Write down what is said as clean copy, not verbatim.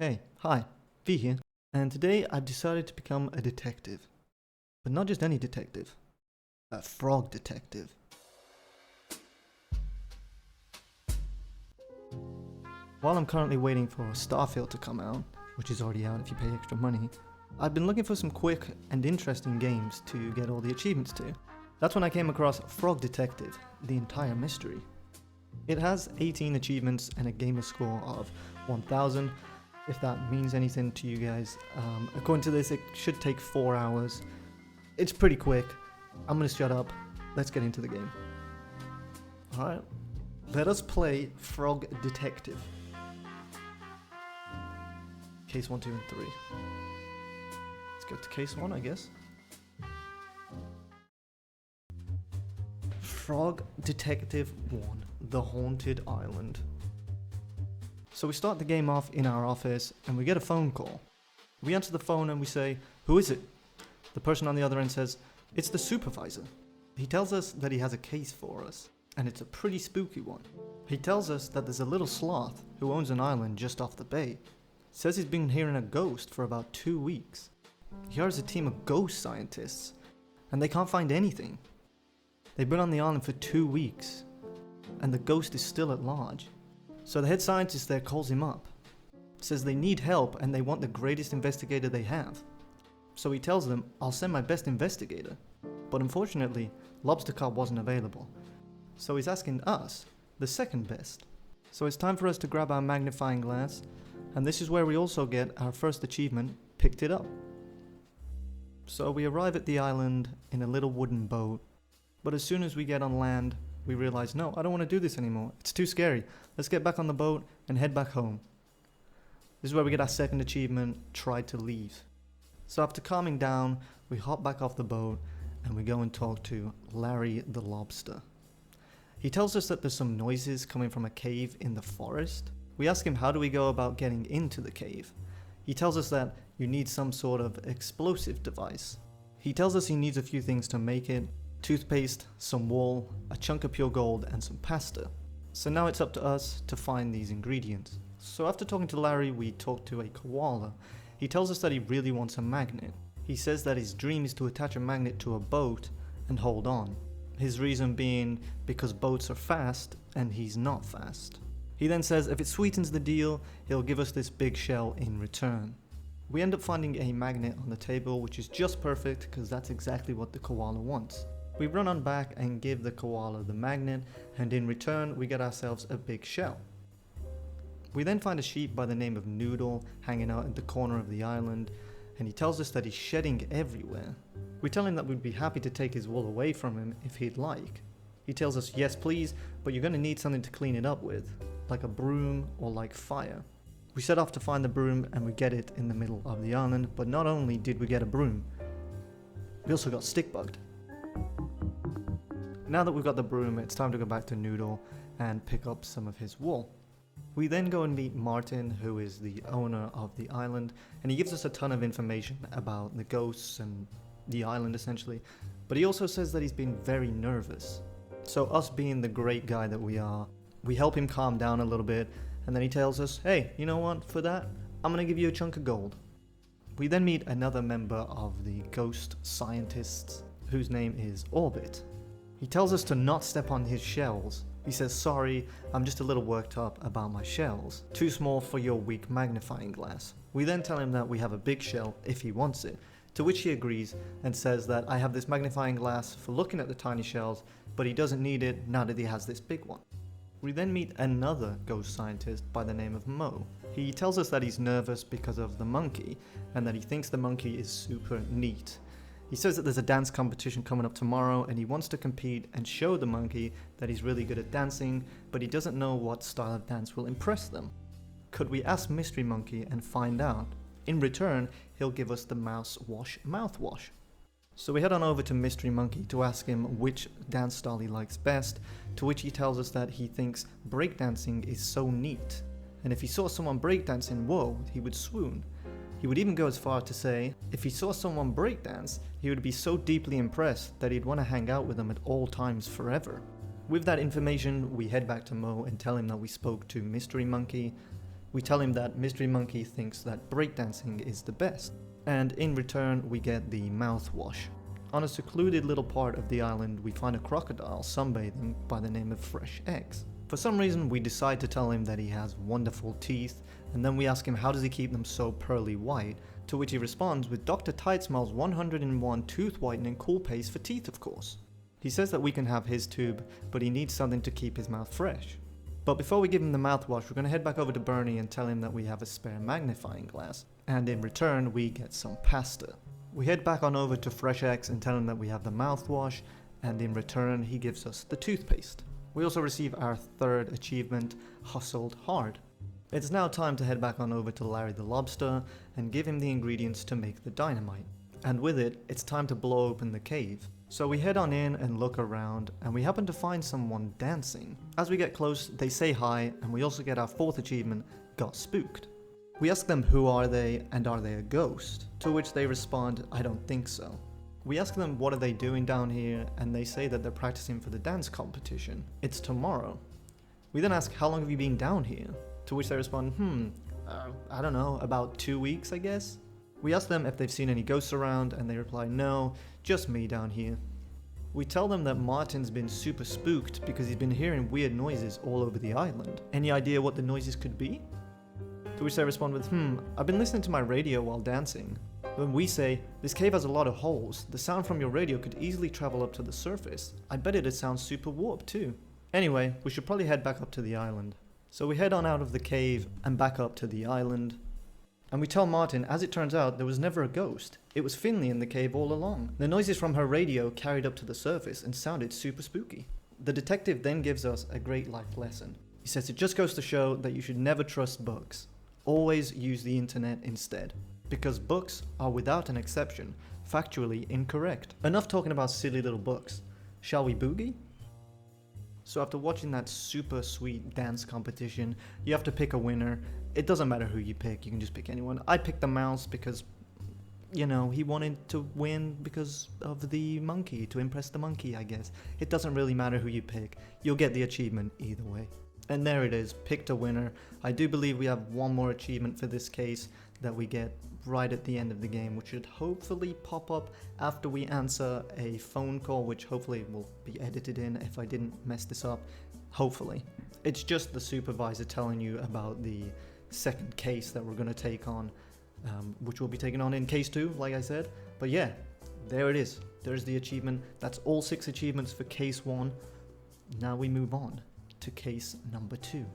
Hey, hi, V here, and today I've decided to become a detective. But not just any detective, a frog detective. While I'm currently waiting for Starfield to come out, which is already out if you pay extra money, I've been looking for some quick and interesting games to get all the achievements to. That's when I came across Frog Detective, the entire mystery. It has 18 achievements and a gamer score of 1000. If that means anything to you guys. According to this, it should take 4 hours. It's pretty quick. I'm gonna shut up. Let's get into the game. Alright, let us play Frog Detective. Case 1, 2, and 3. Let's go to case 1, I guess. Frog Detective 1, The Haunted Island. So we start the game off in our office and we get a phone call. We answer the phone and we say, "Who is it?" The person on the other end says, "It's the supervisor." He tells us that he has a case for us, and it's a pretty spooky one. He tells us that there's a little sloth who owns an island just off the bay. Says he's been hearing a ghost for about 2 weeks. He hires a team of ghost scientists, and they can't find anything. They've been on the island for 2 weeks, and the ghost is still at large. So the head scientist there calls him up, says they need help and they want the greatest investigator they have. So he tells them, "I'll send my best investigator." But unfortunately, Lobster Cop wasn't available. So he's asking us, the second best. So it's time for us to grab our magnifying glass, and this is where we also get our first achievement, Picked It Up. So we arrive at the island in a little wooden boat, but as soon as we get on land, we realize, no, I don't want to do this anymore. It's too scary. Let's get back on the boat and head back home. This is where we get our second achievement, Try to Leave. So after calming down, we hop back off the boat and we go and talk to Larry the Lobster. He tells us that there's some noises coming from a cave in the forest. We ask him how do we go about getting into the cave. He tells us that you need some sort of explosive device. He tells us he needs a few things to make it: toothpaste, some wool, a chunk of pure gold, and some pasta. So now it's up to us to find these ingredients. So after talking to Larry, we talk to a koala. He tells us that he really wants a magnet. He says that his dream is to attach a magnet to a boat and hold on. His reason being because boats are fast and he's not fast. He then says if it sweetens the deal, he'll give us this big shell in return. We end up finding a magnet on the table, which is just perfect because that's exactly what the koala wants. We run on back and give the koala the magnet, and in return we get ourselves a big shell. We then find a sheep by the name of Noodle hanging out at the corner of the island, and he tells us that he's shedding everywhere. We tell him that we'd be happy to take his wool away from him if he'd like. He tells us yes please, but you're going to need something to clean it up with, like a broom or like fire. We set off to find the broom and we get it in the middle of the island, but not only did we get a broom, we also got stick bugged. Now that we've got the broom, it's time to go back to Noodle and pick up some of his wool. We then go and meet Martin, who is the owner of the island, and he gives us a ton of information about the ghosts and the island essentially, but he also says that he's been very nervous. So us being the great guy that we are, we help him calm down a little bit, and then he tells us, "Hey, you know what, for that, I'm gonna give you a chunk of gold." We then meet another member of the ghost scientists, whose name is Orbit. He tells us to not step on his shells. He says, "Sorry, I'm just a little worked up about my shells. Too small for your weak magnifying glass." We then tell him that we have a big shell if he wants it, to which he agrees and says that I have this magnifying glass for looking at the tiny shells, but he doesn't need it now that he has this big one. We then meet another ghost scientist by the name of Mo. He tells us that he's nervous because of the monkey, and that he thinks the monkey is super neat. He says that there's a dance competition coming up tomorrow and he wants to compete and show the monkey that he's really good at dancing, but he doesn't know what style of dance will impress them. Could we ask Mystery Monkey and find out? In return, he'll give us the Mouse Wash mouthwash. So we head on over to Mystery Monkey to ask him which dance style he likes best, to which he tells us that he thinks breakdancing is so neat, and if he saw someone breakdancing, whoa, he would swoon. He would even go as far to say, if he saw someone breakdance, he would be so deeply impressed that he'd want to hang out with them at all times forever. With that information, we head back to Mo and tell him that we spoke to Mystery Monkey, We tell him that Mystery Monkey thinks that breakdancing is the best, and in return we get the mouthwash. On a secluded little part of the island, we find a crocodile sunbathing by the name of Fresh Eggs. For some reason, we decide to tell him that he has wonderful teeth, and then we ask him how does he keep them so pearly white, to which he responds with Dr. Tightsmell's 101 tooth whitening cool paste for teeth, of course. He says that we can have his tube, but he needs something to keep his mouth fresh. But before we give him the mouthwash, we're going to head back over to Bernie and tell him that we have a spare magnifying glass, and in return we get some pasta. We head back on over to Fresh Eggs and tell him that we have the mouthwash, and in return he gives us the toothpaste. We also receive our third achievement, Hustled Hard. It's now time to head back on over to Larry the Lobster and give him the ingredients to make the dynamite. And with it, it's time to blow open the cave. So we head on in and look around, and we happen to find someone dancing. As we get close, they say hi, and we also get our fourth achievement, Got Spooked. We ask them who are they and are they a ghost, to which they respond, I don't think so. We ask them what are they doing down here, and they say that they're practicing for the dance competition. It's tomorrow. We then ask how long have you been down here, to which they respond, I don't know, about 2 weeks I guess. We ask them if they've seen any ghosts around, and they reply no, just me down here. We tell them that Martin's been super spooked because he's been hearing weird noises all over the island. Any idea what the noises could be? To which they respond with, I've been listening to my radio while dancing. When we say, this cave has a lot of holes, the sound from your radio could easily travel up to the surface. I bet it'd sound super warped too. Anyway, we should probably head back up to the island. So we head on out of the cave and back up to the island. And we tell Martin, as it turns out, there was never a ghost. It was Finley in the cave all along. The noises from her radio carried up to the surface and sounded super spooky. The detective then gives us a great life lesson. He says it just goes to show that you should never trust books. Always use the internet instead. Because books are, without an exception, factually incorrect. Enough talking about silly little books. Shall we boogie? So after watching that super sweet dance competition, you have to pick a winner. It doesn't matter who you pick, you can just pick anyone. I picked the mouse because, you know, he wanted to win because of the monkey, to impress the monkey, I guess. It doesn't really matter who you pick, you'll get the achievement either way. And there it is, picked a winner. I do believe we have one more achievement for this case that we get right at the end of the game, which should hopefully pop up after we answer a phone call, which hopefully will be edited in if I didn't mess this up. Hopefully. It's just the supervisor telling you about the second case that we're going to take on, which we'll be taking on in case 2, like I said. But yeah, there it is. There's the achievement. That's all 6 achievements for case 1. Now we move on to case number 2.